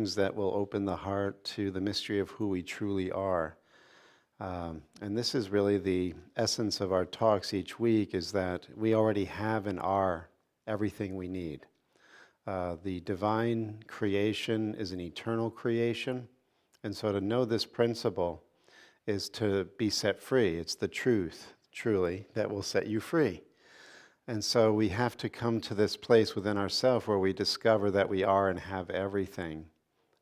themes that will open the heart to the mystery of who we truly are. And this is really the essence of our talks each week, is that we already have and are everything we need. The divine creation is an eternal creation, and so to know this principle is to be set free. It's the truth, truly, that will set you free. And so we have to come to this place within ourselves where we discover that we are and have everything.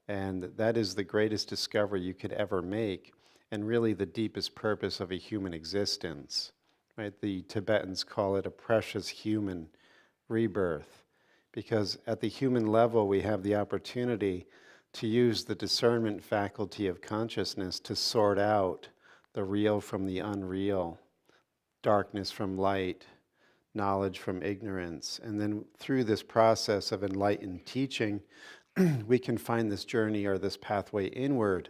And that is the greatest discovery you could ever make, and really the deepest purpose of a human existence. Right? The Tibetans call it a precious human rebirth, because at the human level we have the opportunity to use the discernment faculty of consciousness to sort out the real from the unreal, darkness from light, knowledge from ignorance. And then through this process of enlightened teaching, we can find this journey or this pathway inward.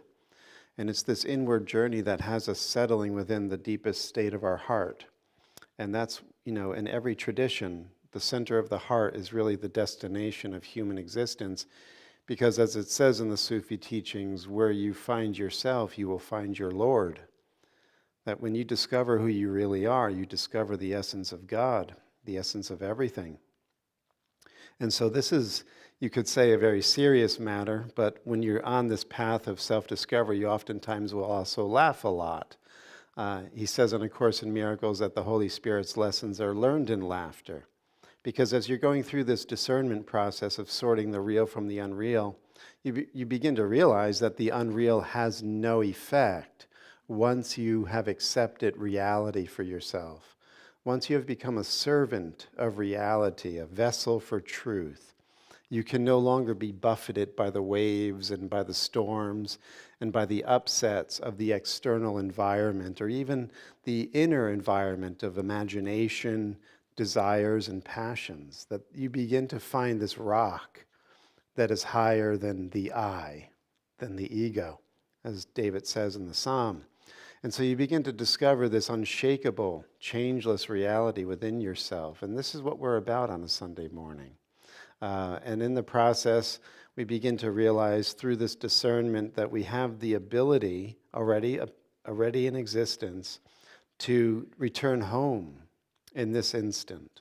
And it's this inward journey that has us settling within the deepest state of our heart. And that's, in every tradition, the center of the heart is really the destination of human existence. Because as it says in the Sufi teachings, where you find yourself, you will find your Lord. That when you discover who you really are, you discover the essence of God, the essence of everything. And so this is, you could say, a very serious matter, but when you're on this path of self-discovery, you oftentimes will also laugh a lot. He says in A Course in Miracles that the Holy Spirit's lessons are learned in laughter. Because as you're going through this discernment process of sorting the real from the unreal, you begin to realize that the unreal has no effect once you have accepted reality for yourself. Once you have become a servant of reality, a vessel for truth, you can no longer be buffeted by the waves and by the storms and by the upsets of the external environment, or even the inner environment of imagination, desires, and passions. That you begin to find this rock that is higher than the I, than the ego, as David says in the Psalm. And so you begin to discover this unshakable, changeless reality within yourself. And this is what we're about on a Sunday morning. And in the process, we begin to realize through this discernment that we have the ability already in existence to return home in this instant.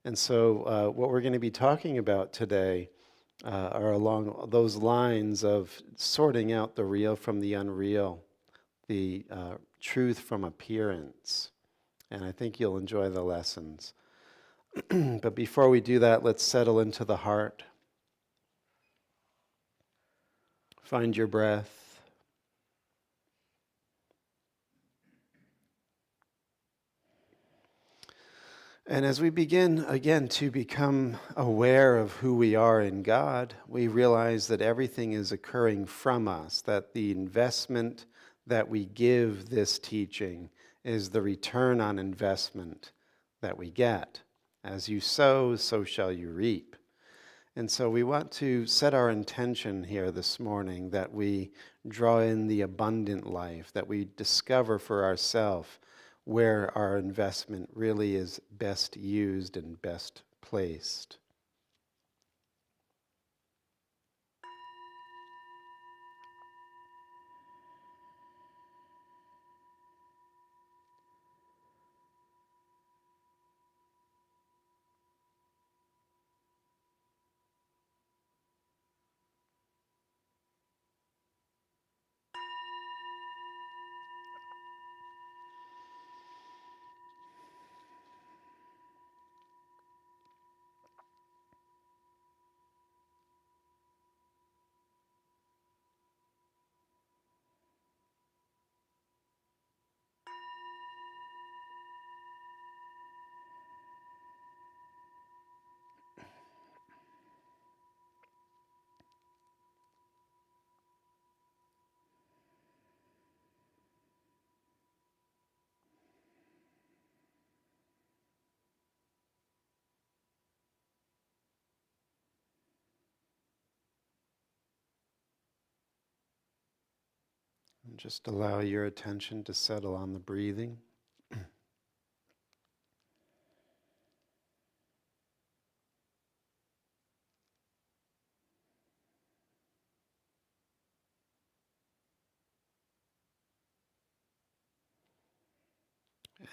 And so what we're going to be talking about today are along those lines of sorting out the real from the unreal, the truth from appearance. And I think you'll enjoy the lessons. But before we do that, let's settle into the heart. Find your breath. And as we begin again to become aware of who we are in God, we realize that everything is occurring from us, that the investment that we give this teaching is the return on investment that we get. As you sow, so shall you reap. And so we want to set our intention here this morning that we draw in the abundant life, that we discover for ourselves where our investment really is best used and best placed. And just allow your attention to settle on the breathing.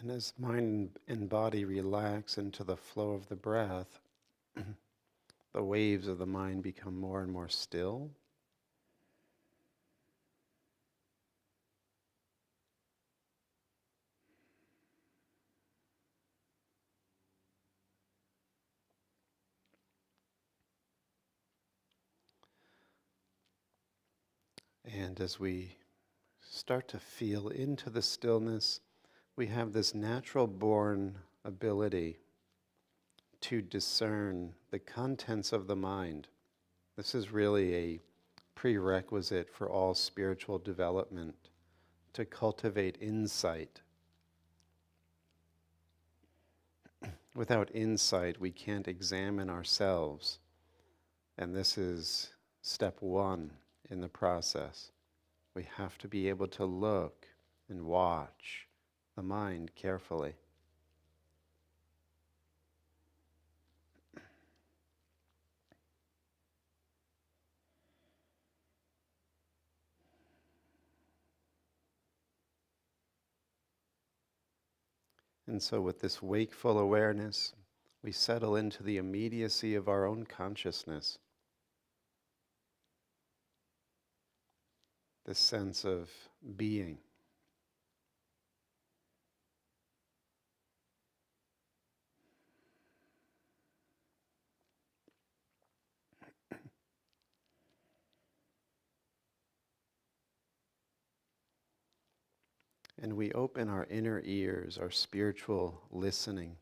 And as mind and body relax into the flow of the breath, the waves of the mind become more and more still. And as we start to feel into the stillness, we have this natural born ability to discern the contents of the mind. This is really a prerequisite for all spiritual development, to cultivate insight. Without insight, we can't examine ourselves. And this is step one in the process. We have to be able to look and watch the mind carefully. And so with this wakeful awareness, we settle into the immediacy of our own consciousness. This sense of being. And we open our inner ears, our spiritual listening,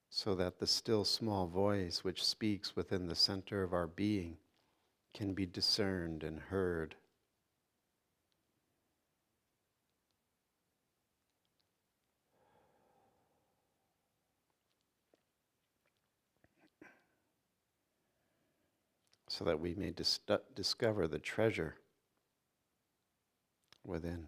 so that the still small voice which speaks within the center of our being can be discerned and heard. So that we may discover the treasure within.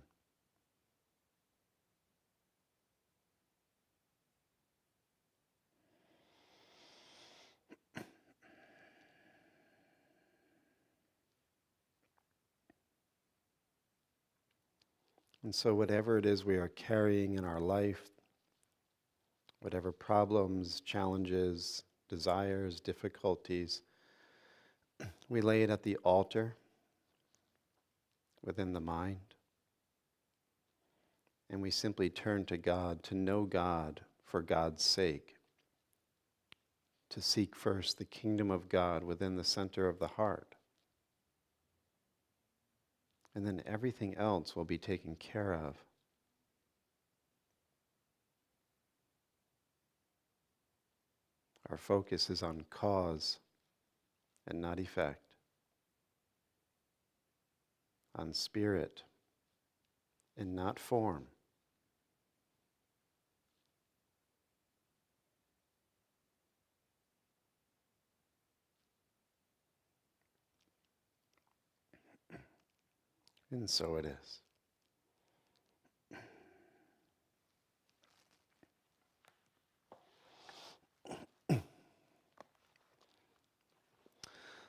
And so whatever it is we are carrying in our life, whatever problems, challenges, desires, difficulties, we lay it at the altar within the mind. And we simply turn to God, to know God for God's sake, to seek first the kingdom of God within the center of the heart. And then everything else will be taken care of. Our focus is on cause and not effect, on spirit and not form. And so it is.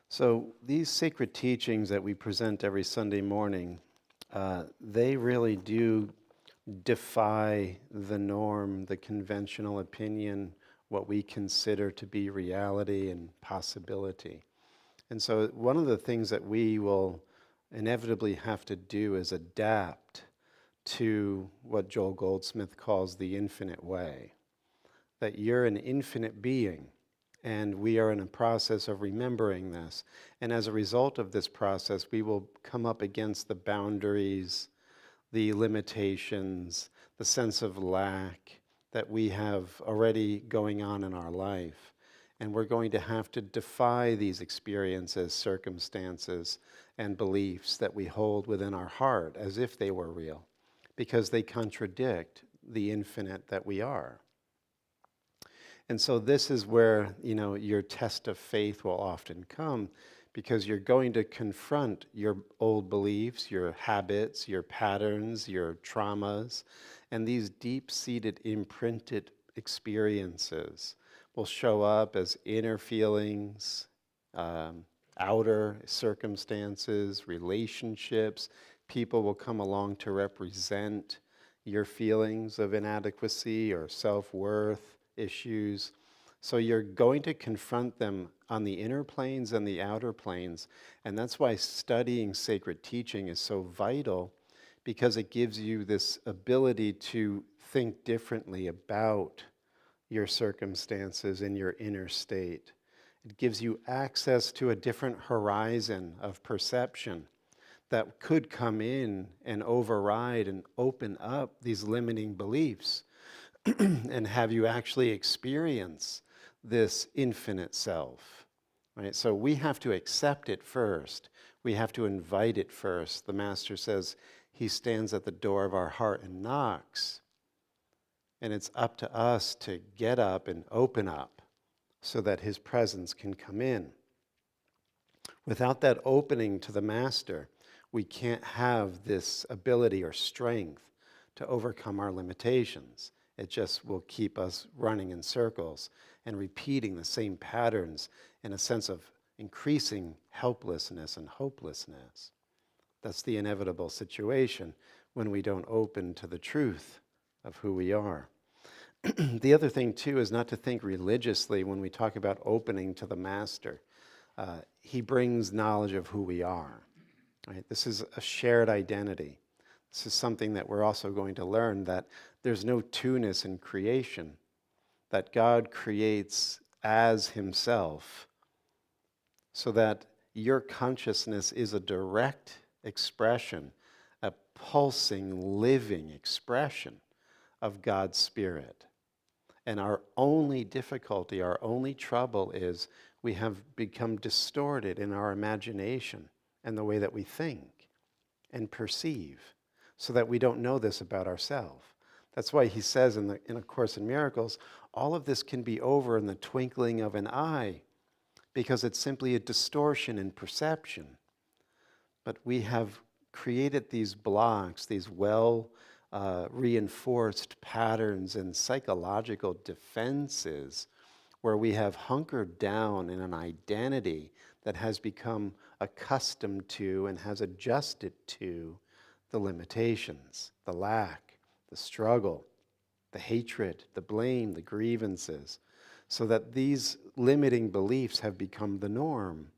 So these sacred teachings that we present every Sunday morning, they really do defy the norm, the conventional opinion, what we consider to be reality and possibility. And so one of the things that we will inevitably have to do is adapt to what Joel Goldsmith calls the infinite way. That you're an infinite being, and we are in a process of remembering this. And as a result of this process, we will come up against the boundaries, the limitations, the sense of lack that we have already going on in our life. And we're going to have to defy these experiences, circumstances, and beliefs that we hold within our heart as if they were real, because they contradict the infinite that we are. And so this is where, your test of faith will often come, because you're going to confront your old beliefs, your habits, your patterns, your traumas, and these deep-seated, imprinted experiences will show up as inner feelings, outer circumstances, relationships. People will come along to represent, your feelings of inadequacy or self-worth issues. So you're going to confront them on the inner planes and the outer planes. And that's why studying sacred teaching is so vital, because it gives you this ability to think differently about your circumstances and your inner state. It gives you access to a different horizon of perception that could come in and override and open up these limiting beliefs and have you actually experience this infinite self, right? So we have to accept it first. We have to invite it first. The Master says he stands at the door of our heart and knocks. And it's up to us to get up and open up so that his presence can come in. Without that opening to the Master, we can't have this ability or strength to overcome our limitations. It just will keep us running in circles and repeating the same patterns in a sense of increasing helplessness and hopelessness. That's the inevitable situation when we don't open to the truth of who we are. The other thing, too, is not to think religiously when we talk about opening to the Master. He brings knowledge of who we are. Right? This is a shared identity. This is something that we're also going to learn, that there's no two-ness in creation, that God creates as himself, so that your consciousness is a direct expression, a pulsing, living expression of God's Spirit. And our only difficulty, our only trouble is we have become distorted in our imagination and the way that we think and perceive, so that we don't know this about ourselves. That's why he says in A Course in Miracles, all of this can be over in the twinkling of an eye, because it's simply a distortion in perception. But we have created these blocks, these reinforced patterns and psychological defenses, where we have hunkered down in an identity that has become accustomed to and has adjusted to the limitations, the lack, the struggle, the hatred, the blame, the grievances, so that these limiting beliefs have become the norm.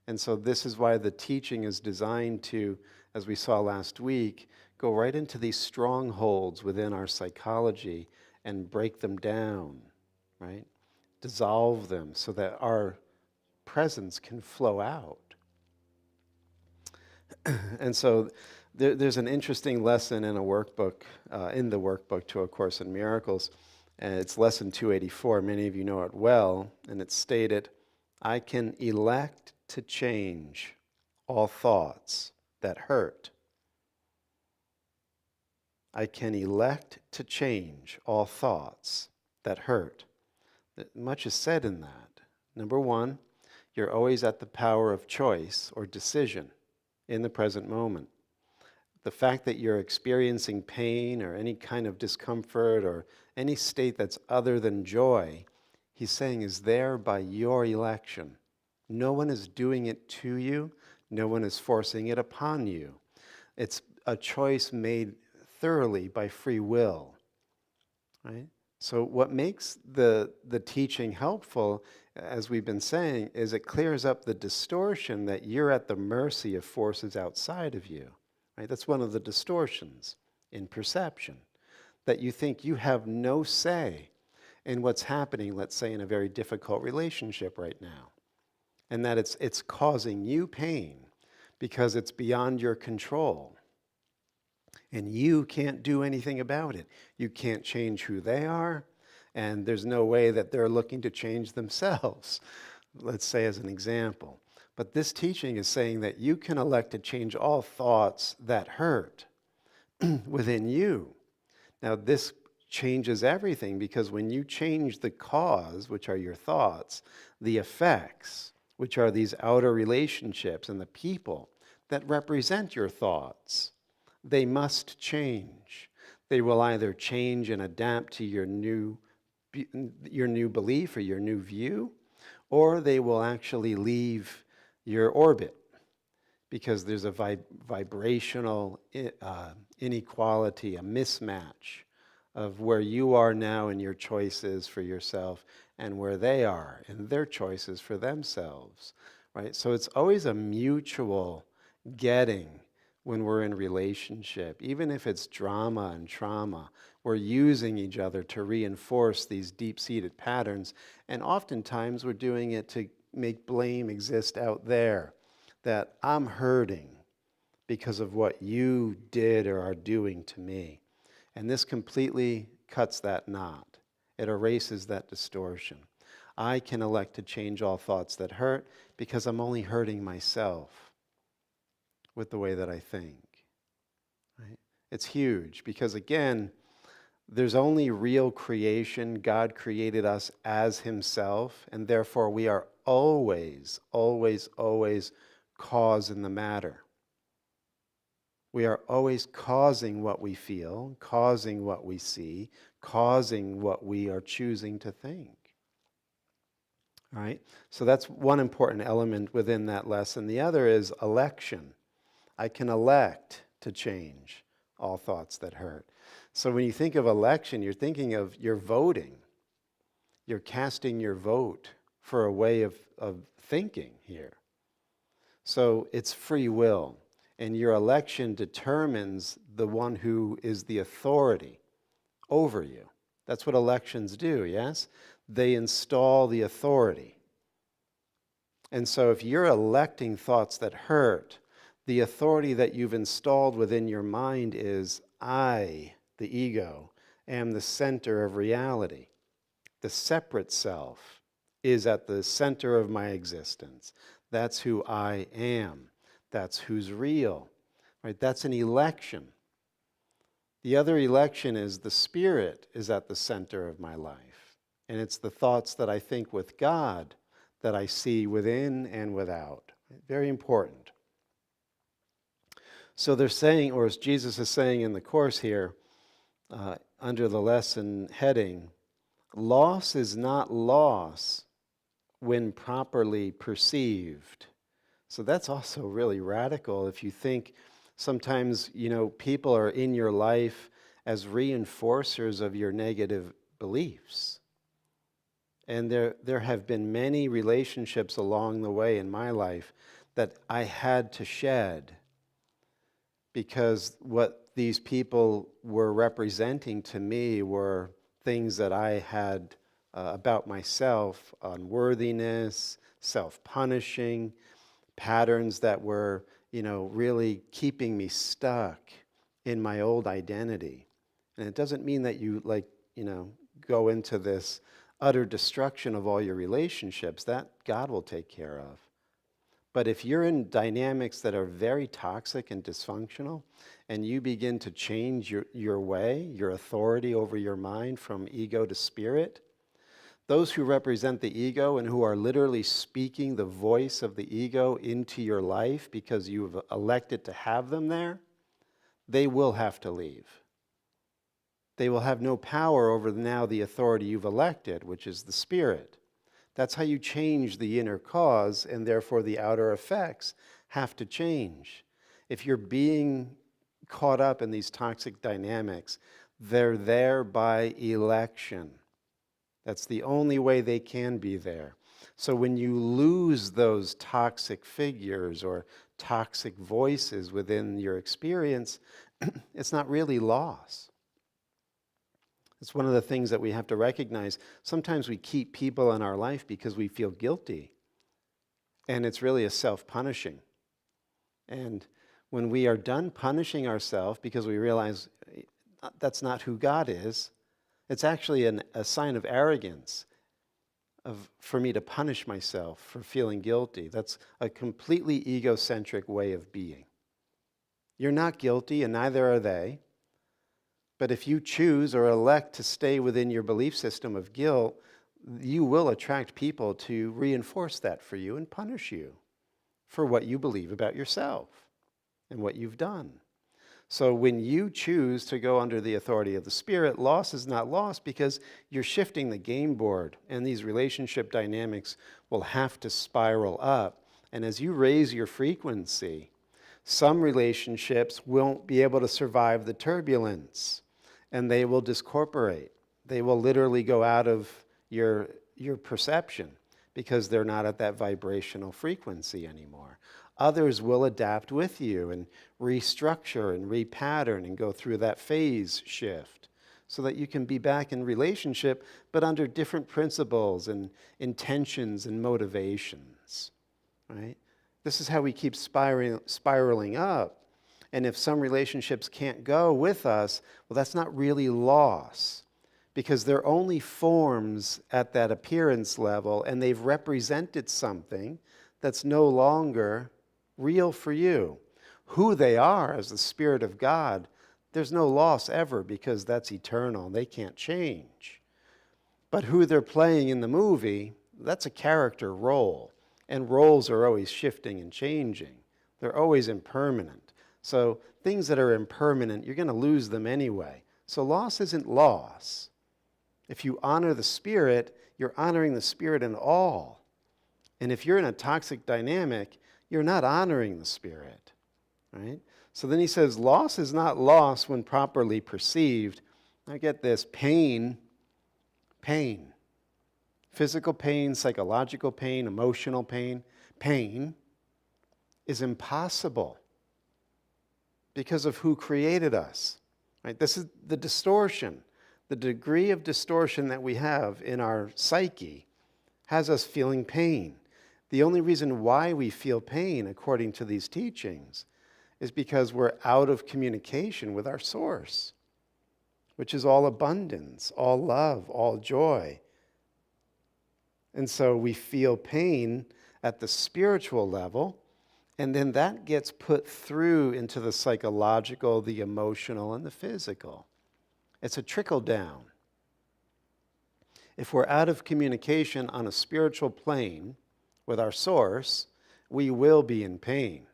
And so this is why the teaching is designed to, as we saw last week, go right into these strongholds within our psychology and break them down, right? Dissolve them so that our presence can flow out. And so there's an interesting lesson in a workbook, in the workbook to A Course in Miracles, and it's lesson 284. Many of you know it well, and it's stated, I can elect to change all thoughts that hurt. I can elect to change all thoughts that hurt. Much is said in that. Number one, you're always at the power of choice or decision in the present moment. The fact that you're experiencing pain or any kind of discomfort or any state that's other than joy, he's saying is there by your election. No one is doing it to you. No one is forcing it upon you. It's a choice made thoroughly by free will, right? So what makes the teaching helpful, as we've been saying, is it clears up the distortion that you're at the mercy of forces outside of you, right? That's one of the distortions in perception, that you think you have no say in what's happening, let's say, in a very difficult relationship right now, and that it's causing you pain because it's beyond your control. And you can't do anything about it. You can't change who they are, and there's no way that they're looking to change themselves, let's say as an example. But this teaching is saying that you can elect to change all thoughts that hurt within you. Now, this changes everything, because when you change the cause, which are your thoughts, the effects, which are these outer relationships and the people that represent your thoughts, they must change. They will either change and adapt to your new belief or your new view, or they will actually leave your orbit, because there's a vibrational inequality, a mismatch of where you are now in your choices for yourself and where they are in their choices for themselves, right? So it's always a mutual getting when we're in relationship. Even if it's drama and trauma, we're using each other to reinforce these deep-seated patterns, and oftentimes we're doing it to make blame exist out there, that I'm hurting because of what you did or are doing to me. And this completely cuts that knot. It erases that distortion. I can elect to change all thoughts that hurt because I'm only hurting myself with the way that I think. Right? It's huge because, again, there's only real creation. God created us as himself, and therefore we are always, always, always cause in the matter. We are always causing what we feel, causing what we see, causing what we are choosing to think. All right? So that's one important element within that lesson. The other is election. I can elect to change all thoughts that hurt. So when you think of election, you're thinking of you're voting. You're casting your vote for a way of thinking here. So it's free will. And your election determines the one who is the authority over you. That's what elections do, yes? They install the authority. And so if you're electing thoughts that hurt, the authority that you've installed within your mind is, I, the ego, am the center of reality. The separate self is at the center of my existence. That's who I am. That's who's real. Right? That's an election. The other election is the Spirit is at the center of my life. And it's the thoughts that I think with God that I see within and without. Very important. So they're saying, or as Jesus is saying in the Course here, under the lesson heading, loss is not loss when properly perceived. So that's also really radical. If you think sometimes, people are in your life as reinforcers of your negative beliefs. And there have been many relationships along the way in my life that I had to shed because what these people were representing to me were things that I had about myself, unworthiness, self-punishing, patterns that were, really keeping me stuck in my old identity. And it doesn't mean that you go into this utter destruction of all your relationships. That God will take care of. But if you're in dynamics that are very toxic and dysfunctional, and you begin to change your way, your authority over your mind from ego to spirit, those who represent the ego and who are literally speaking the voice of the ego into your life because you've elected to have them there, they will have to leave. They will have no power over now the authority you've elected, which is the Spirit. That's how you change the inner cause, and therefore the outer effects have to change. If you're being caught up in these toxic dynamics, they're there by election. That's the only way they can be there. So when you lose those toxic figures or toxic voices within your experience, it's not really loss. It's one of the things that we have to recognize. Sometimes we keep people in our life because we feel guilty. And it's really a self-punishing. And when we are done punishing ourselves because we realize that's not who God is, it's actually a sign of arrogance for me to punish myself for feeling guilty. That's a completely egocentric way of being. You're not guilty, and neither are they. But if you choose or elect to stay within your belief system of guilt, you will attract people to reinforce that for you and punish you for what you believe about yourself and what you've done. So when you choose to go under the authority of the Spirit, loss is not lost because you're shifting the game board, and these relationship dynamics will have to spiral up. And as you raise your frequency, Some relationships won't be able to survive the turbulence, and they will discorporate. They will literally go out of your perception because they're not at that vibrational frequency anymore. Others will adapt with you and restructure and repattern and go through that phase shift so that you can be back in relationship, but under different principles and intentions and motivations, right? This is how we keep spiraling up. And if some relationships can't go with us, well, that's not really loss, because they're only forms at that appearance level, and they've represented something that's no longer real for you. Who they are as the Spirit of God, there's no loss ever, because that's eternal. They can't change. But who they're playing in the movie, that's a character role. And roles are always shifting and changing. They're always impermanent. So things that are impermanent, you're going to lose them anyway. So loss isn't loss. If you honor the Spirit, you're honoring the Spirit in all. And if you're in a toxic dynamic, you're not honoring the Spirit, right? So then he says, loss is not loss when properly perceived. Now get this, pain. Physical pain, psychological pain, emotional pain. Pain is impossible because of who created us, right? This is the distortion. The degree of distortion that we have in our psyche has us feeling pain. The only reason why we feel pain, according to these teachings, is because we're out of communication with our source, which is all abundance, all love, all joy. And so we feel pain at the spiritual level, and then that gets put through into the psychological, the emotional, and the physical. It's a trickle down. If we're out of communication on a spiritual plane with our source, we will be in pain.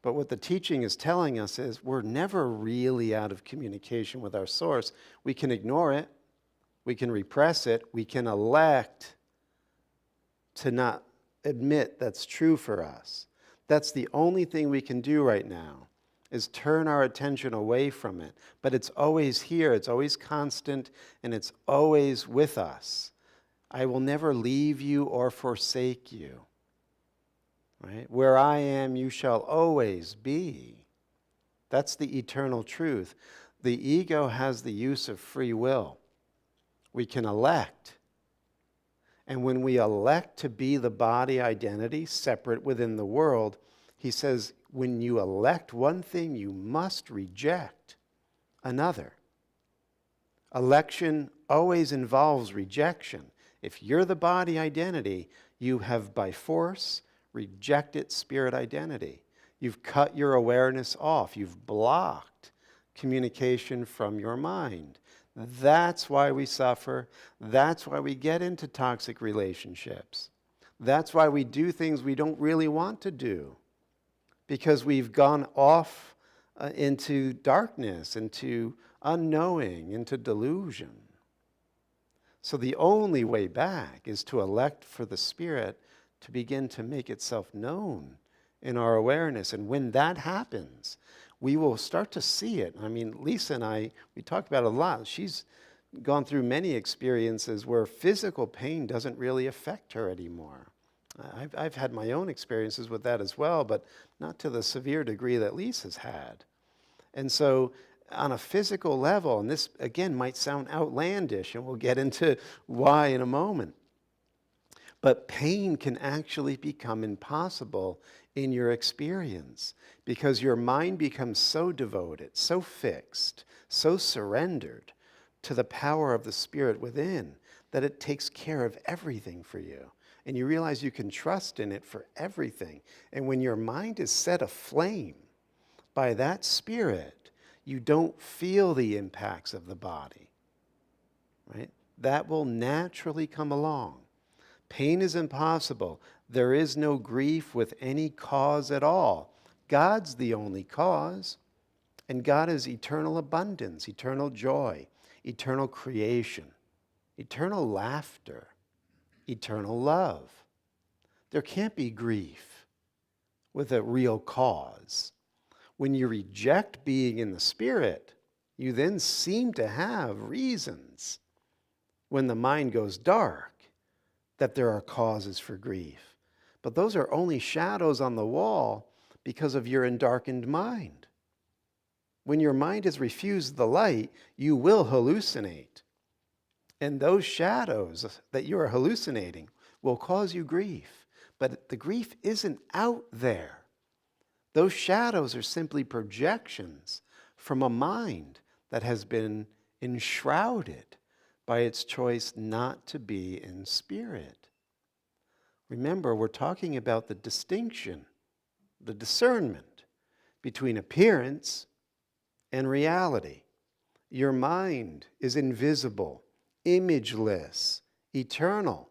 But what the teaching is telling us is we're never really out of communication with our source. We can ignore it. We can repress it. We can elect to not admit that's true for us. That's the only thing we can do right now, is turn our attention away from it. But it's always here. It's always constant, and it's always with us. I will never leave you or forsake you. Right? Where I am, you shall always be. That's the eternal truth. The ego has the use of free will. We can elect. And when we elect to be the body identity, separate within the world, he says, when you elect one thing, you must reject another. Election always involves rejection. If you're the body identity, you have by force rejected spirit identity. You've cut your awareness off. You've blocked communication from your mind. That's why we suffer. That's why we get into toxic relationships. That's why we do things we don't really want to do, because we've gone off into darkness, into unknowing, into delusion. So the only way back is to elect for the Spirit to begin to make itself known in our awareness. And when that happens, we will start to see it. I mean, Lisa and I, we talked about it a lot. She's gone through many experiences where physical pain doesn't really affect her anymore. I've had my own experiences with that as well, but not to the severe degree that Lisa's had. And so on a physical level, and this again might sound outlandish, and we'll get into why in a moment, but pain can actually become impossible in your experience because your mind becomes so devoted, so fixed, so surrendered to the power of the Spirit within that it takes care of everything for you. And you realize you can trust in it for everything. And when your mind is set aflame by that Spirit, you don't feel the impacts of the body, right? That will naturally come along. Pain is impossible. There is no grief with any cause at all. God's the only cause. And God is eternal abundance, eternal joy, eternal creation, eternal laughter, eternal love. There can't be grief with a real cause. When you reject being in the Spirit, you then seem to have reasons, when the mind goes dark, that there are causes for grief. But those are only shadows on the wall because of your endarkened mind. When your mind has refused the light, you will hallucinate. And those shadows that you are hallucinating will cause you grief. But the grief isn't out there. Those shadows are simply projections from a mind that has been enshrouded by its choice not to be in spirit. Remember, we're talking about the distinction, the discernment between appearance and reality. Your mind is invisible, imageless, eternal,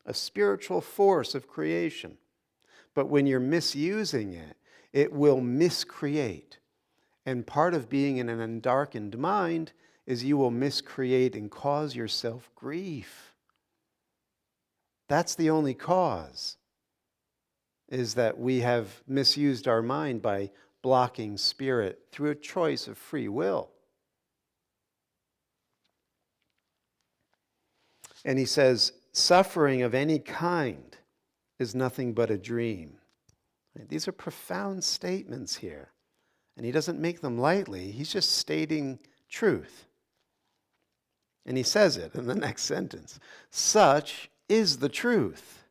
a spiritual force of creation. But when you're misusing it, it will miscreate. And part of being in an undarkened mind is you will miscreate and cause yourself grief. That's the only cause, is that we have misused our mind by blocking spirit through a choice of free will. And he says, suffering of any kind is nothing but a dream. These are profound statements here. And he doesn't make them lightly. He's just stating truth. And he says it in the next sentence. Such is the truth.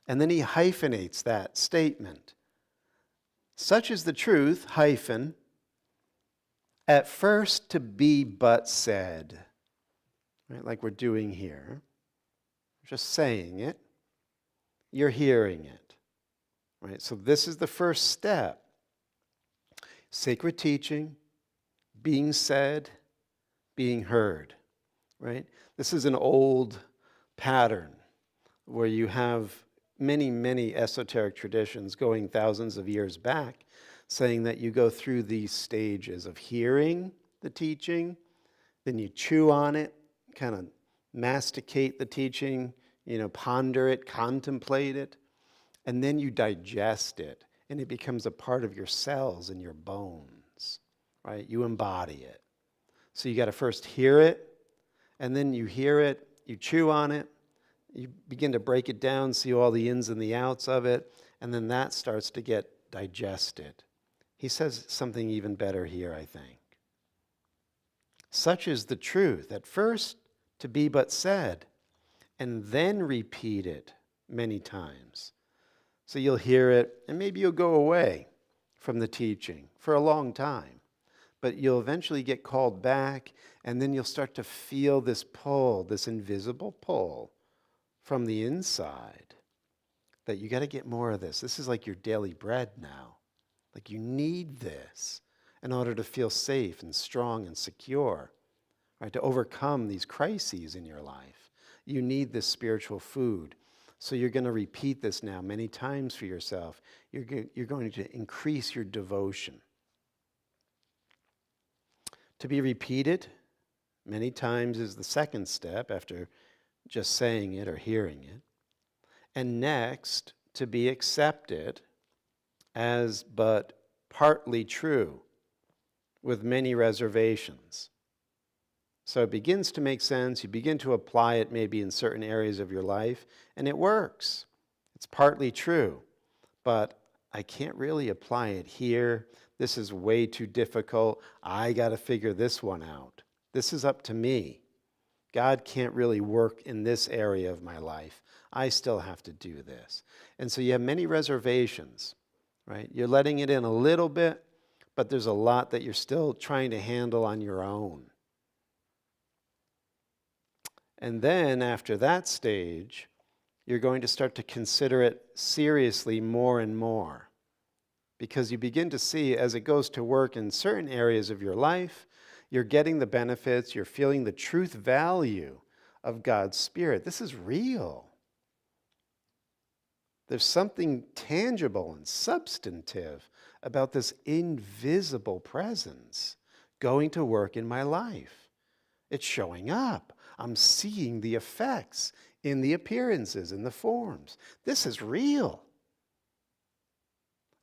And then he hyphenates that statement. Such is the truth, hyphen, at first to be but said. Right, like we're doing here. Just saying it. You're hearing it. Right? So this is the first step. Sacred teaching, being said, being heard. Right? This is an old pattern where you have many, many esoteric traditions going thousands of years back saying that you go through these stages of hearing the teaching, then you chew on it, kind of masticate the teaching, ponder it, contemplate it, and then you digest it, and it becomes a part of your cells and your bones, right? You embody it. So you got to first hear it, and then you hear it, you chew on it, you begin to break it down, see all the ins and the outs of it, and then that starts to get digested. He says something even better here, I think. Such is the truth, at first to be but said, and then repeat it many times. So you'll hear it, and maybe you'll go away from the teaching for a long time. But you'll eventually get called back, and then you'll start to feel this pull, this invisible pull from the inside, that you got to get more of this. This is like your daily bread now. Like you need this in order to feel safe and strong and secure, right? To overcome these crises in your life. You need this spiritual food. So you're going to repeat this now many times for yourself. You're going to increase your devotion. To be repeated many times is the second step after just saying it or hearing it. And next, to be accepted as but partly true, with many reservations. So it begins to make sense. You begin to apply it maybe in certain areas of your life, and it works. It's partly true, but I can't really apply it here. This is way too difficult. I got to figure this one out. This is up to me. God can't really work in this area of my life. I still have to do this. And so you have many reservations, right? You're letting it in a little bit, but there's a lot that you're still trying to handle on your own. And then after that stage, you're going to start to consider it seriously more and more, because you begin to see as it goes to work in certain areas of your life, you're getting the benefits, you're feeling the truth value of God's Spirit. This is real. There's something tangible and substantive about this invisible presence going to work in my life. It's showing up. I'm seeing the effects in the appearances, in the forms. This is real.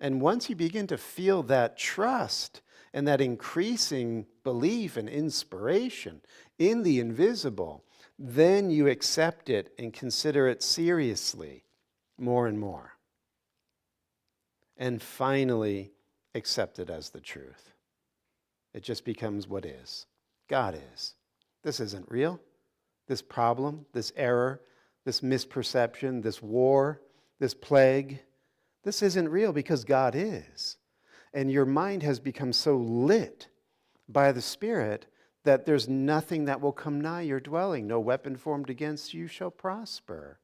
And once you begin to feel that trust and that increasing belief and inspiration in the invisible, then you accept it and consider it seriously more and more. And finally, accept it as the truth. It just becomes what is. God is. This isn't real. This problem, this error, this misperception, this war, this plague, this isn't real because God is. And your mind has become so lit by the Spirit that there's nothing that will come nigh your dwelling. No weapon formed against you shall prosper.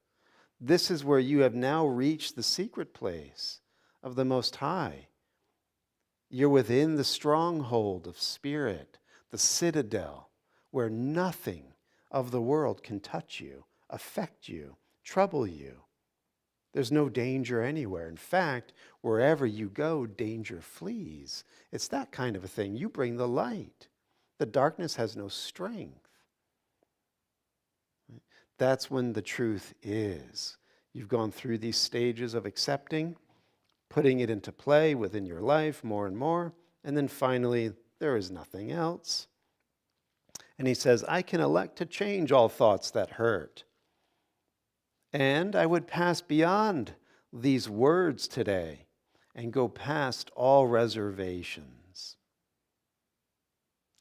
This is where you have now reached the secret place of the Most High. You're within the stronghold of Spirit, the citadel, where nothing of the world can touch you, affect you, trouble you. There's no danger anywhere. In fact, wherever you go, danger flees. It's that kind of a thing. You bring the light. The darkness has no strength. That's when the truth is. You've gone through these stages of accepting, putting it into play within your life more and more, and then finally, there is nothing else. And he says, I can elect to change all thoughts that hurt. And I would pass beyond these words today and go past all reservations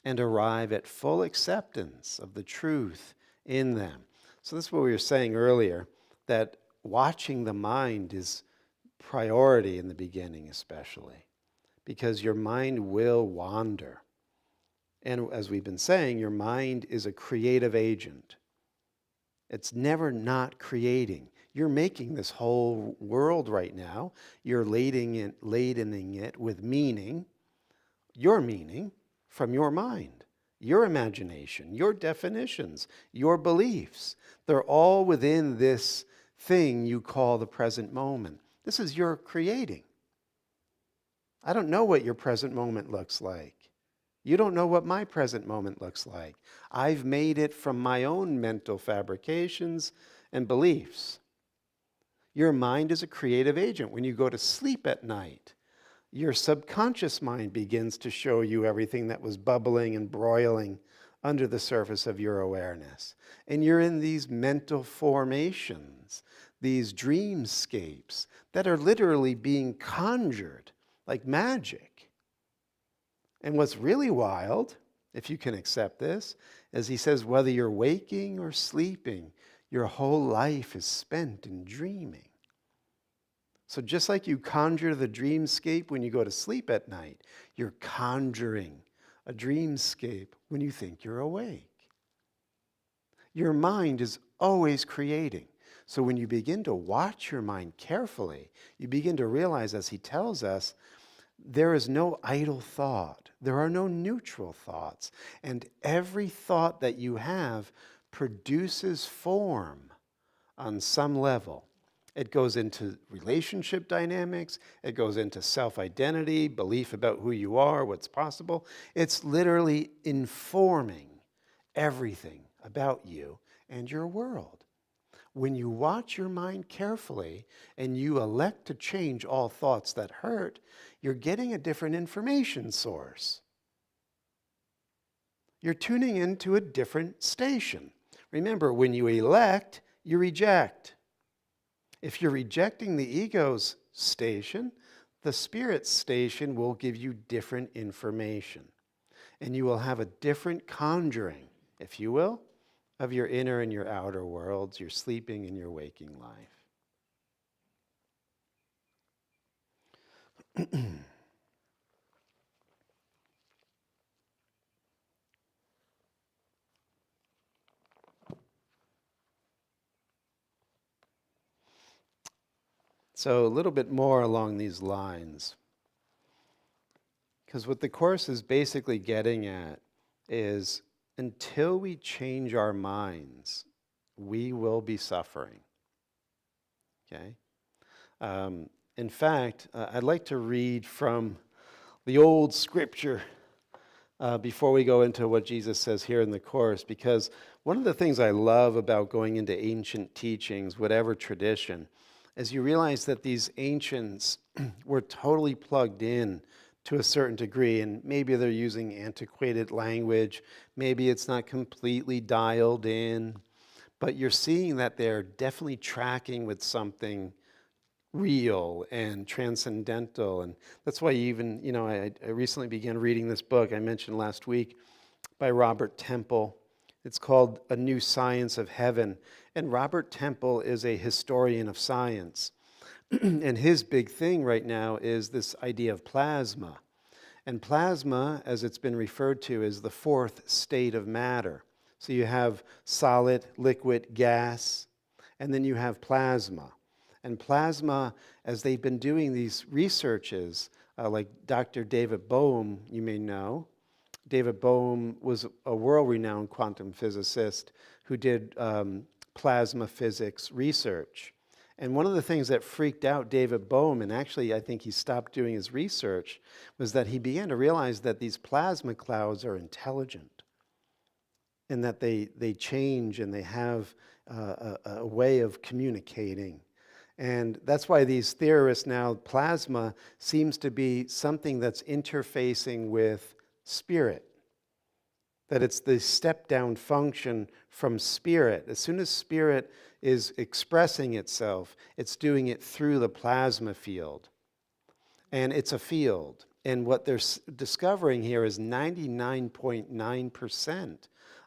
and arrive at full acceptance of the truth in them. So this is what we were saying earlier, that watching the mind is priority in the beginning especially, because your mind will wander. And as we've been saying, your mind is a creative agent. It's never not creating. You're making this whole world right now. You're ladening it with meaning, your meaning from your mind, your imagination, your definitions, your beliefs. They're all within this thing you call the present moment. This is your creating. I don't know what your present moment looks like. You don't know what my present moment looks like. I've made it from my own mental fabrications and beliefs. Your mind is a creative agent. When you go to sleep at night, your subconscious mind begins to show you everything that was bubbling and broiling under the surface of your awareness. And you're in these mental formations, these dreamscapes that are literally being conjured like magic. And what's really wild, if you can accept this, is he says whether you're waking or sleeping, your whole life is spent in dreaming. So just like you conjure the dreamscape when you go to sleep at night, you're conjuring a dreamscape when you think you're awake. Your mind is always creating. So when you begin to watch your mind carefully, you begin to realize, as he tells us, there is no idle thought. There are no neutral thoughts. And every thought that you have produces form on some level. It goes into relationship dynamics. It goes into self-identity, belief about who you are, what's possible. It's literally informing everything about you and your world. When you watch your mind carefully and you elect to change all thoughts that hurt, you're getting a different information source. You're tuning into a different station. Remember, when you elect, you reject. If you're rejecting the ego's station, the spirit's station will give you different information. And you will have a different conjuring, if you will, of your inner and your outer worlds, your sleeping and your waking life. So a little bit more along these lines. Because what the Course is basically getting at is until we change our minds, we will be suffering. Okay? In fact, I'd like to read from the old scripture before we go into what Jesus says here in the Course, because one of the things I love about going into ancient teachings, whatever tradition, as you realize that these ancients were totally plugged in to a certain degree, and maybe they're using antiquated language, maybe it's not completely dialed in, but you're seeing that they're definitely tracking with something real and transcendental. And that's why even, I recently began reading this book I mentioned last week by Robert Temple. It's called A New Science of Heaven. And Robert Temple is a historian of science. And his big thing right now is this idea of plasma. And plasma, as it's been referred to, is the fourth state of matter. So you have solid, liquid, gas, and then you have plasma. And plasma, as they've been doing these researches, like Dr. David Bohm, you may know. David Bohm was a world-renowned quantum physicist who did plasma physics research. And one of the things that freaked out David Bohm, and actually I think he stopped doing his research, was that he began to realize that these plasma clouds are intelligent and that they change and they have a way of communicating. And that's why these theorists now, plasma seems to be something that's interfacing with spirit. That it's the step-down function from spirit. As soon as spirit is expressing itself, it's doing it through the plasma field. And it's a field. And what they're discovering here is 99.9%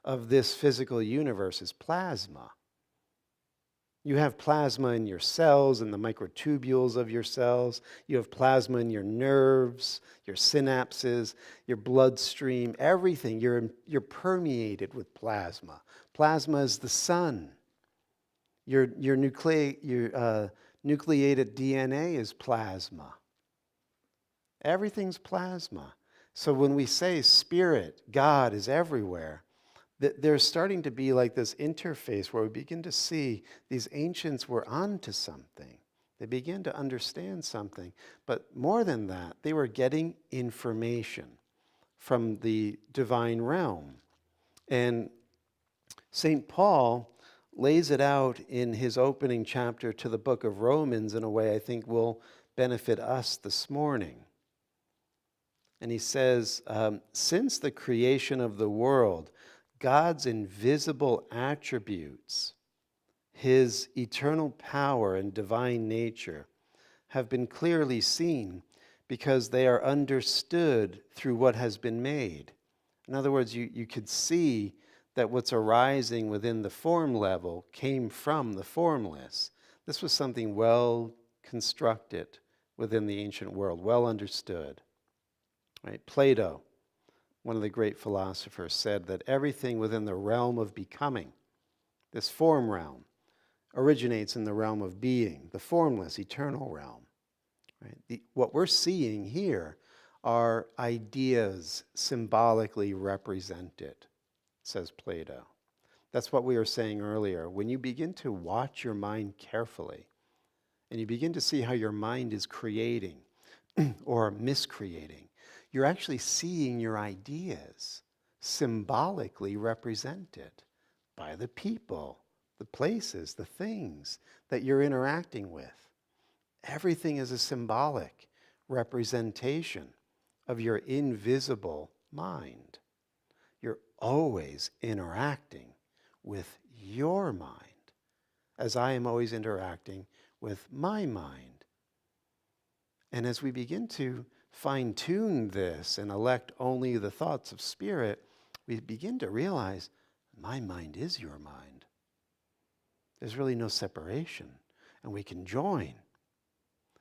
of this physical universe is plasma. You have plasma in your cells, in the microtubules of your cells. You have plasma in your nerves, your synapses, your bloodstream, everything. You're permeated with plasma. Plasma is the sun. Your nucleated DNA is plasma. Everything's plasma. So when we say spirit, God is everywhere, there's starting to be like this interface where we begin to see these ancients were onto something. They begin to understand something. But more than that, they were getting information from the divine realm. And St. Paul lays it out in his opening chapter to the book of Romans in a way I think will benefit us this morning. And he says, since the creation of the world, God's invisible attributes, his eternal power and divine nature, have been clearly seen because they are understood through what has been made. In other words, you could see that what's arising within the form level came from the formless. This was something well constructed within the ancient world, well understood. Right? Plato, one of the great philosophers, said that everything within the realm of becoming, this form realm, originates in the realm of being, the formless, eternal realm. Right? What we're seeing here are ideas symbolically represented, says Plato. That's what we were saying earlier. When you begin to watch your mind carefully, and you begin to see how your mind is creating or miscreating, you're actually seeing your ideas symbolically represented by the people, the places, the things that you're interacting with. Everything is a symbolic representation of your invisible mind. You're always interacting with your mind, as I am always interacting with my mind. And as we begin to fine-tune this and elect only the thoughts of spirit, we begin to realize my mind is your mind. There's really no separation, and we can join.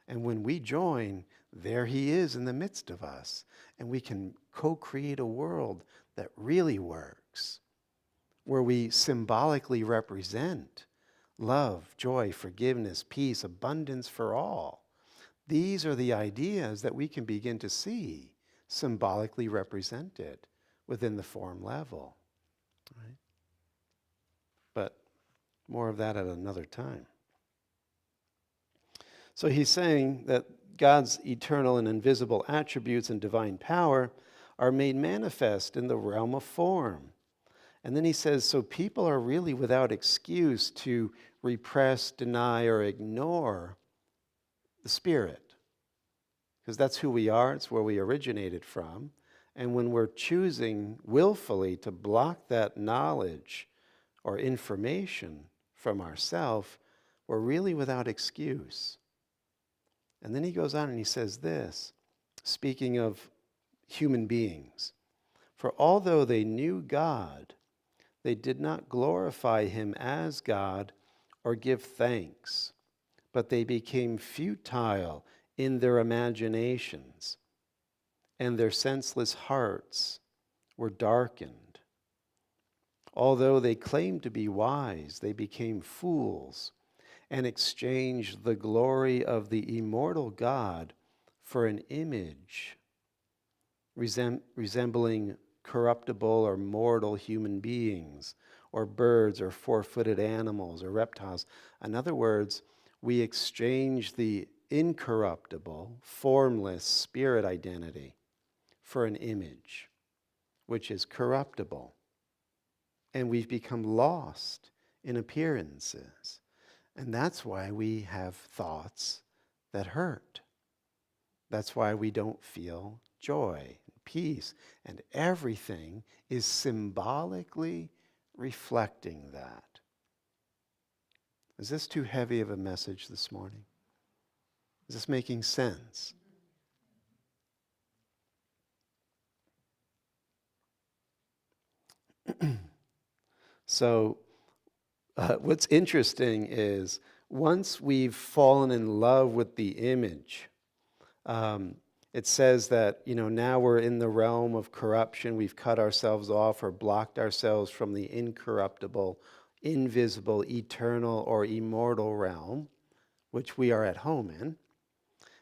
And when we join, there he is in the midst of us, and we can co-create a world that really works, where we symbolically represent love, joy, forgiveness, peace, abundance for all. These are the ideas that we can begin to see symbolically represented within the form level. Right? But more of that at another time. So he's saying that God's eternal and invisible attributes and divine power are made manifest in the realm of form. And then he says, so people are really without excuse to repress, deny, or ignore the Spirit. Because that's who we are, it's where we originated from. And when we're choosing willfully to block that knowledge or information from ourself, we're really without excuse. And then he goes on and he says this, speaking of human beings, for although they knew God, they did not glorify him as God or give thanks, but they became futile in their imaginations, and their senseless hearts were darkened. Although they claimed to be wise, they became fools and exchanged the glory of the immortal God for an image resembling corruptible or mortal human beings, or birds, or four-footed animals, or reptiles. In other words, we exchange the incorruptible, formless spirit identity for an image, which is corruptible. And we've become lost in appearances. And that's why we have thoughts that hurt. That's why we don't feel joy, peace, and everything is symbolically reflecting that. Is this too heavy of a message this morning? Is this making sense? So, what's interesting is once we've fallen in love with the image, it says that, now we're in the realm of corruption. We've cut ourselves off or blocked ourselves from the incorruptible, invisible, eternal, or immortal realm, which we are at home in.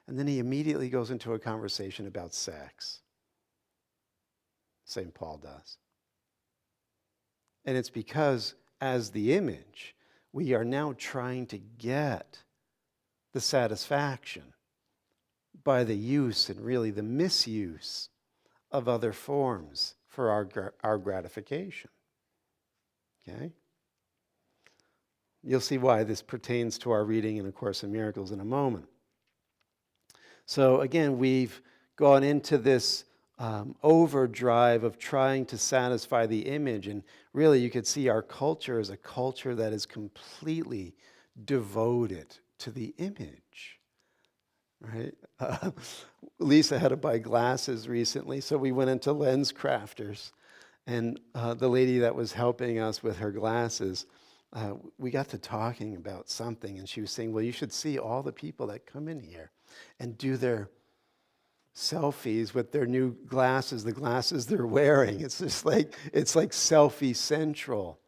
And then he immediately goes into a conversation about sex. St. Paul does. And it's because, as the image, we are now trying to get the satisfaction by the use and really the misuse of other forms for our gratification. Okay? You'll see why this pertains to our reading in A Course in Miracles in a moment. So again, we've gone into this overdrive of trying to satisfy the image, and really you could see our culture is a culture that is completely devoted to the image. Right? Lisa had to buy glasses recently, so we went into Lens Crafters, and the lady that was helping us with her glasses, we got to talking about something, and she was saying, well, you should see all the people that come in here and do their selfies with their new glasses, the glasses they're wearing. It's just like, it's like selfie central.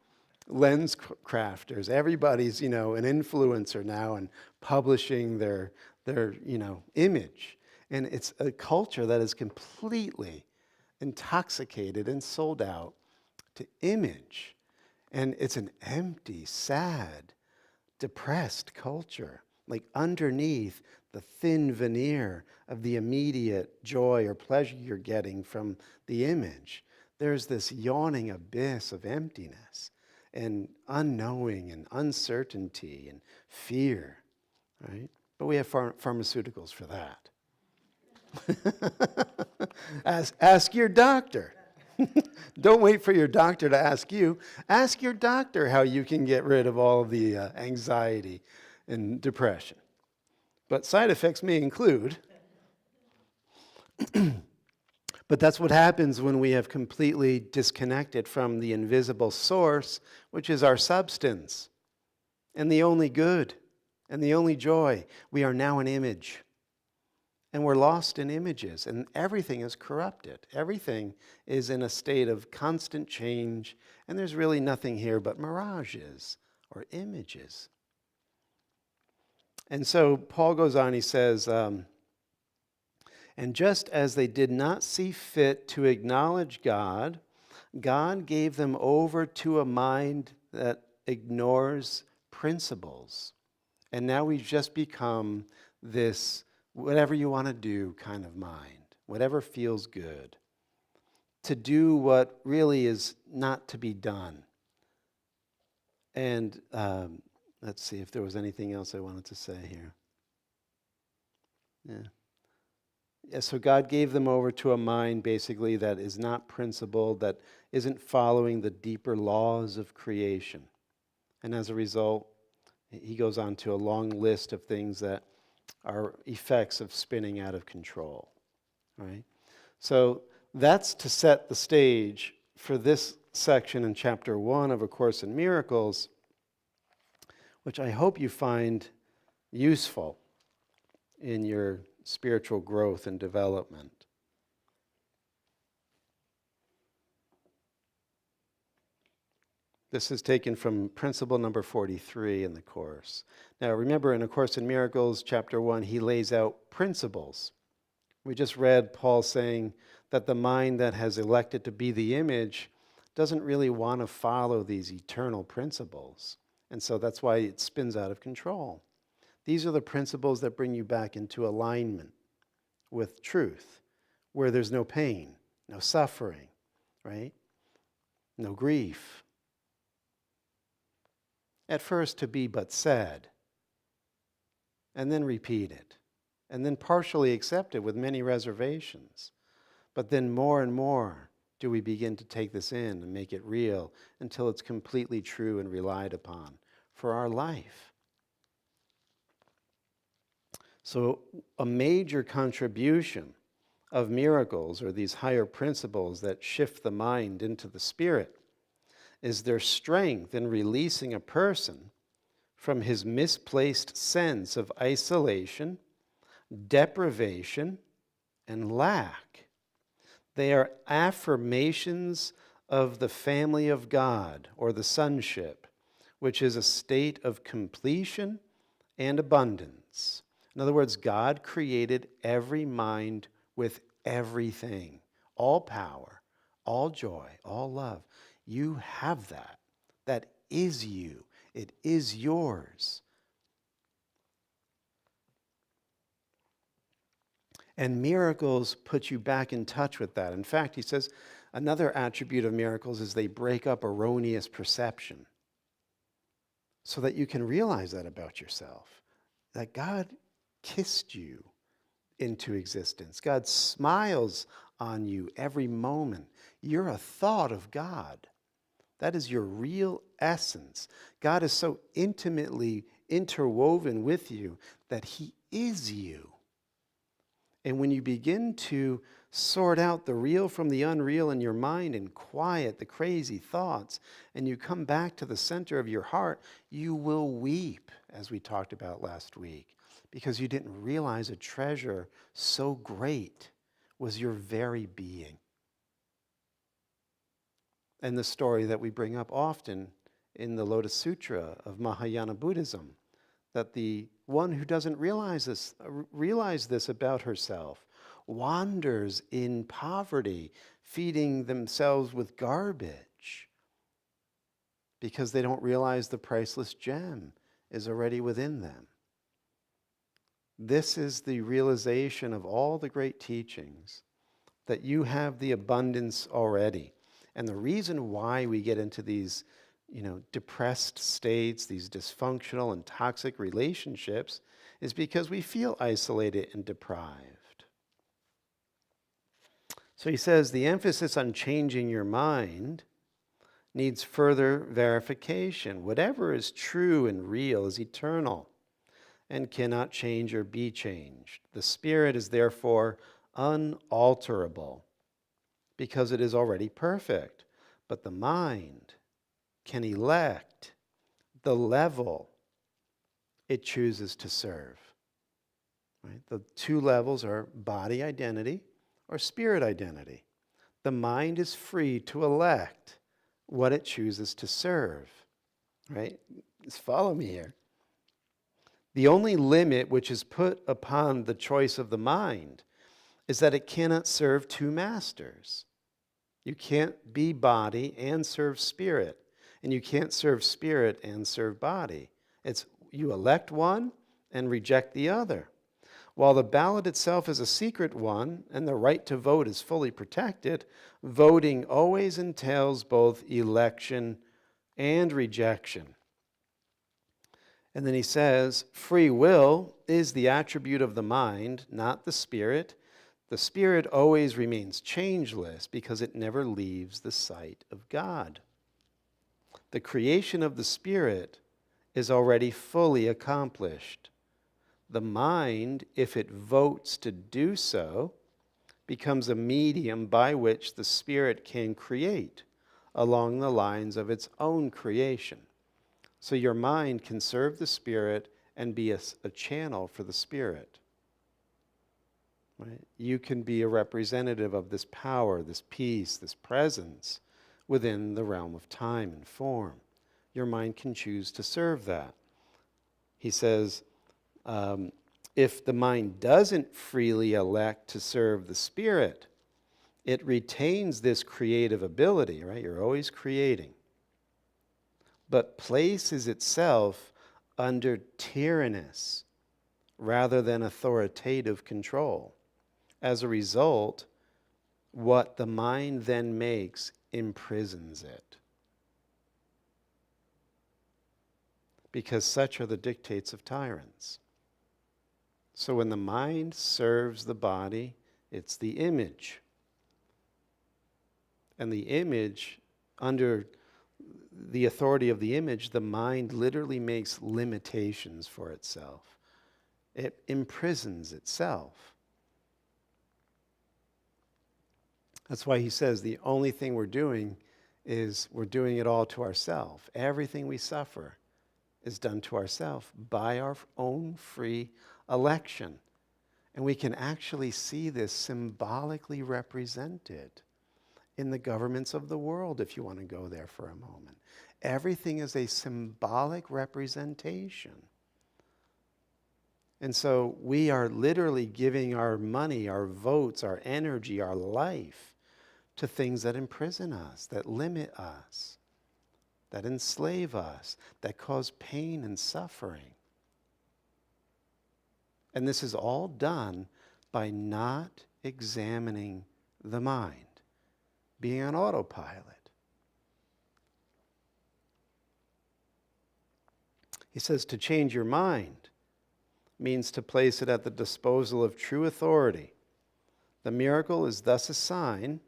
Lens Crafters, everybody's, an influencer now and publishing their image. And it's a culture that is completely intoxicated and sold out to image. And it's an empty, sad, depressed culture. Like underneath the thin veneer of the immediate joy or pleasure you're getting from the image, there's this yawning abyss of emptiness and unknowing and uncertainty and fear, right? But we have pharmaceuticals for that. Ask your doctor. Don't wait for your doctor to ask you. Ask your doctor how you can get rid of all of the anxiety and depression. But side effects may include. But that's what happens when we have completely disconnected from the invisible source, which is our substance, and the only good, and the only joy. We are now an image. And we're lost in images, and everything is corrupted. Everything is in a state of constant change, and there's really nothing here but mirages or images. And so Paul goes on, he says, and just as they did not see fit to acknowledge God, God gave them over to a mind that ignores principles. And now we've just become this whatever you want to do kind of mind, whatever feels good, to do what really is not to be done. And Let's see if there was anything else I wanted to say here. Yeah. Yeah, so God gave them over to a mind basically that is not principled, that isn't following the deeper laws of creation. And as a result, he goes on to a long list of things that are effects of spinning out of control. Right? So that's to set the stage for this section in chapter 1 of A Course in Miracles, which I hope you find useful in your spiritual growth and development. This is taken from principle number 43 in the Course. Now remember, in A Course in Miracles, chapter 1, he lays out principles. We just read Paul saying that the mind that has elected to be the image doesn't really want to follow these eternal principles. And so that's why it spins out of control. These are the principles that bring you back into alignment with truth, where there's no pain, no suffering, right? No grief. At first to be but sad, and then repeat it, and then partially accept it with many reservations. But then more and more do we begin to take this in and make it real until it's completely true and relied upon for our life. So a major contribution of miracles, or these higher principles that shift the mind into the spirit, is their strength in releasing a person from his misplaced sense of isolation, deprivation, and lack. They are affirmations of the family of God, or the sonship, which is a state of completion and abundance. In other words, God created every mind with everything, all power, all joy, all love. You have that. That is you. It is yours. And miracles put you back in touch with that. In fact, he says another attribute of miracles is they break up erroneous perception so that you can realize that about yourself, that God kissed you into existence. God smiles on you every moment. You're a thought of God. That is your real essence. God is so intimately interwoven with you that he is you. And when you begin to sort out the real from the unreal in your mind and quiet the crazy thoughts, and you come back to the center of your heart, you will weep, as we talked about last week, because you didn't realize a treasure so great was your very being. And the story that we bring up often in the Lotus Sutra of Mahayana Buddhism, that the one who doesn't realize this about herself wanders in poverty, feeding themselves with garbage because they don't realize the priceless gem is already within them. This is the realization of all the great teachings, that you have the abundance already. And the reason why we get into these, depressed states, these dysfunctional and toxic relationships, is because we feel isolated and deprived. So he says the emphasis on changing your mind needs further verification. Whatever is true and real is eternal and cannot change or be changed. The spirit is therefore unalterable because it is already perfect. But the mind can elect the level it chooses to serve. Right? The two levels are body identity or spirit identity. The mind is free to elect what it chooses to serve. Right? Just follow me here. The only limit which is put upon the choice of the mind is that it cannot serve two masters. You can't be body and serve spirit, and you can't serve spirit and serve body. It's you elect one and reject the other. While the ballot itself is a secret one and the right to vote is fully protected, voting always entails both election and rejection. And then he says, free will is the attribute of the mind, not the spirit. The spirit always remains changeless because it never leaves the sight of God. The creation of the spirit is already fully accomplished. The mind, if it votes to do so, becomes a medium by which the spirit can create along the lines of its own creation. So your mind can serve the spirit and be a channel for the spirit. Right? You can be a representative of this power, this peace, this presence within the realm of time and form. Your mind can choose to serve that. He says, if the mind doesn't freely elect to serve the spirit, it retains this creative ability, right? You're always creating, but places itself under tyrannous rather than authoritative control. As a result, what the mind then makes imprisons it. Because such are the dictates of tyrants. So when the mind serves the body, it's the image. And the image, under the authority of the image, the mind literally makes limitations for itself. It imprisons itself. That's why he says the only thing we're doing is we're doing it all to ourselves. Everything we suffer is done to ourselves by our own free election. And we can actually see this symbolically represented in the governments of the world, if you want to go there for a moment. Everything is a symbolic representation. And so we are literally giving our money, our votes, our energy, our life to things that imprison us, that limit us, that enslave us, that cause pain and suffering. And this is all done by not examining the mind, being on autopilot. He says to change your mind means to place it at the disposal of true authority. The miracle is thus a sign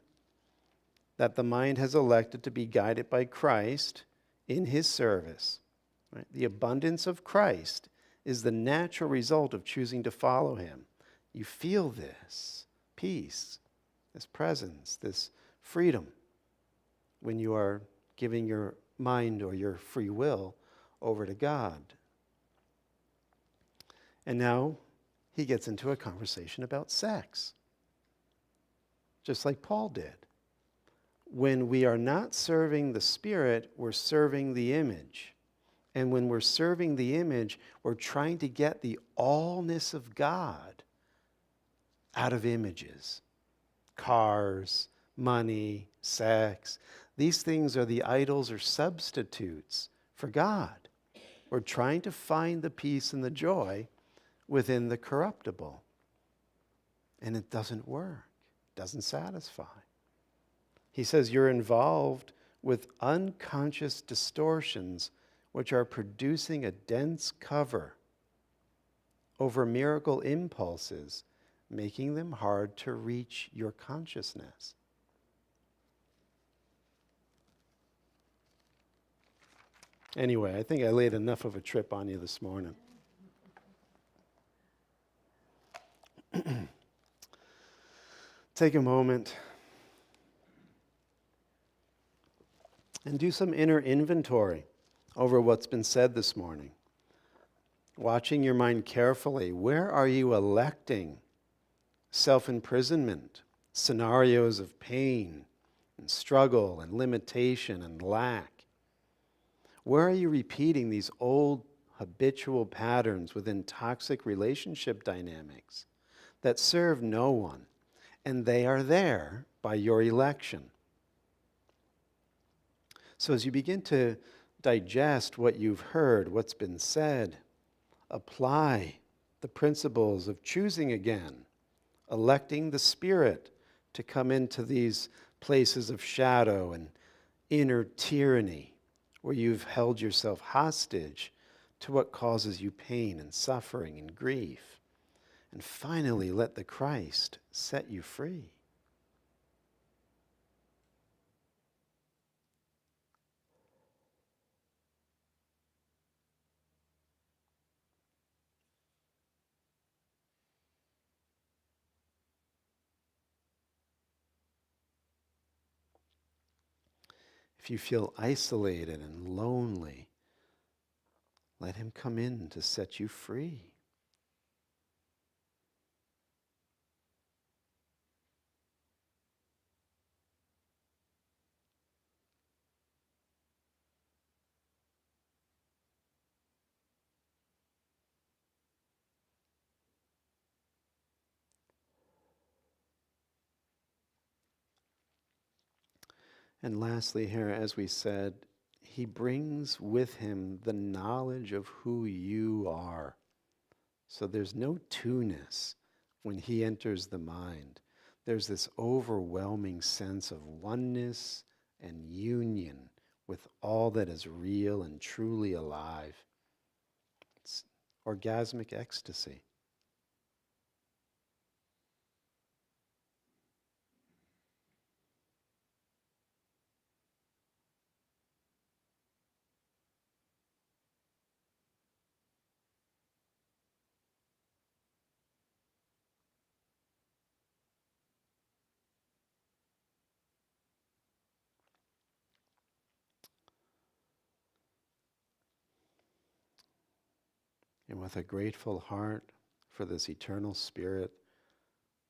that the mind has elected to be guided by Christ in his service. Right? The abundance of Christ is the natural result of choosing to follow him. You feel this peace, this presence, this freedom when you are giving your mind or your free will over to God. And now he gets into a conversation about sex, just like Paul did. When we are not serving the Spirit, we're serving the image. And when we're serving the image, we're trying to get the allness of God out of images. Cars, money, sex. These things are the idols or substitutes for God. We're trying to find the peace and the joy within the corruptible. And it doesn't work. It doesn't satisfy. He says you're involved with unconscious distortions which are producing a dense cover over miracle impulses, making them hard to reach your consciousness. Anyway, I think I laid enough of a trip on you this morning. Take a moment and do some inner inventory over what's been said this morning. Watching your mind carefully, where are you electing self-imprisonment, scenarios of pain and struggle and limitation and lack? Where are you repeating these old habitual patterns within toxic relationship dynamics that serve no one, and they are there by your election? So as you begin to digest what you've heard, what's been said, apply the principles of choosing again, electing the Spirit to come into these places of shadow and inner tyranny where you've held yourself hostage to what causes you pain and suffering and grief. And finally, let the Christ set you free. If you feel isolated and lonely, let him come in to set you free. And lastly here, as we said, he brings with him the knowledge of who you are. So there's no two-ness when he enters the mind. There's this overwhelming sense of oneness and union with all that is real and truly alive. It's orgasmic ecstasy. And with a grateful heart for this eternal spirit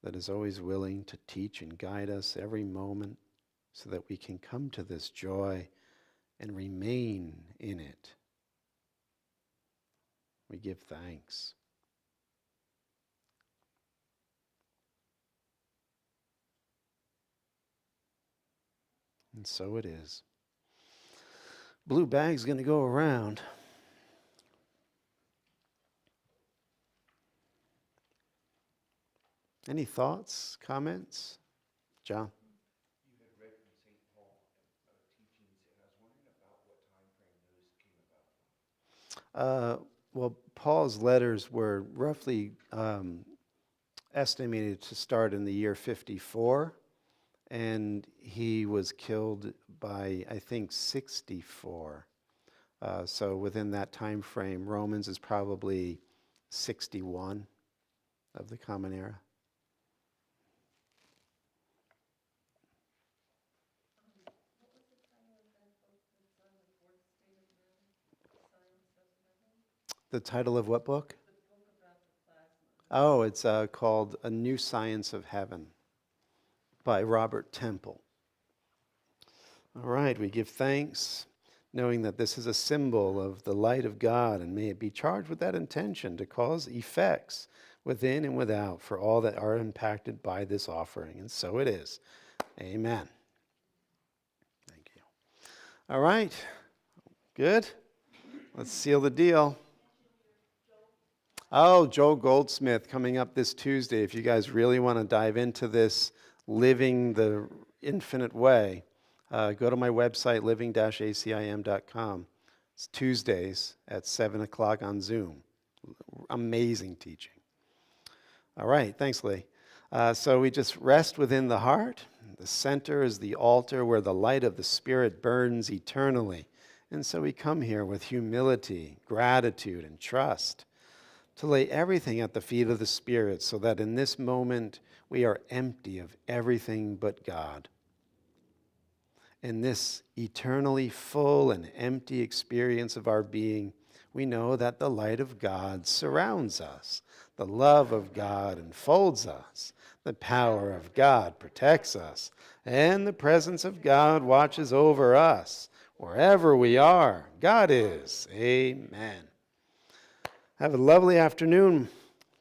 that is always willing to teach and guide us every moment so that we can come to this joy and remain in it, we give thanks. And so it is. Blue bag's going to go around. Any thoughts, comments? John? You had read from St. Paul teachings, and I was wondering about what time frame those came about. Well, Paul's letters were roughly estimated to start in the year 54, and he was killed by, I think, 64. So within that time frame, Romans is probably 61 of the Common Era. What was the title of that book that's on the fourth state of matter? Science of Heaven? The title of what book? The book about the plasma. Oh, it's called A New Science of Heaven by Robert Temple. All right, we give thanks, knowing that this is a symbol of the light of God, and may it be charged with that intention to cause effects within and without for all that are impacted by this offering. And so it is. Amen. Thank you. All right, good. Let's seal the deal. Oh, Joe Goldsmith coming up this Tuesday. If you guys really want to dive into this living the infinite way, go to my website, living-acim.com. It's Tuesdays at 7 o'clock on Zoom. Amazing teaching. All right, thanks, Lee. So we just rest within the heart. The center is the altar where the light of the Spirit burns eternally. And so we come here with humility, gratitude, and trust to lay everything at the feet of the Spirit so that in this moment we are empty of everything but God. In this eternally full and empty experience of our being, we know that the light of God surrounds us, the love of God enfolds us, the power of God protects us, and the presence of God watches over us. Wherever we are, God is. Amen. Have a lovely afternoon.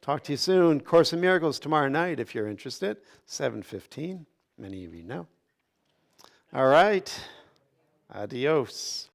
Talk to you soon. Course in Miracles tomorrow night if you're interested, 7:15. Many of you know. All right. Adios.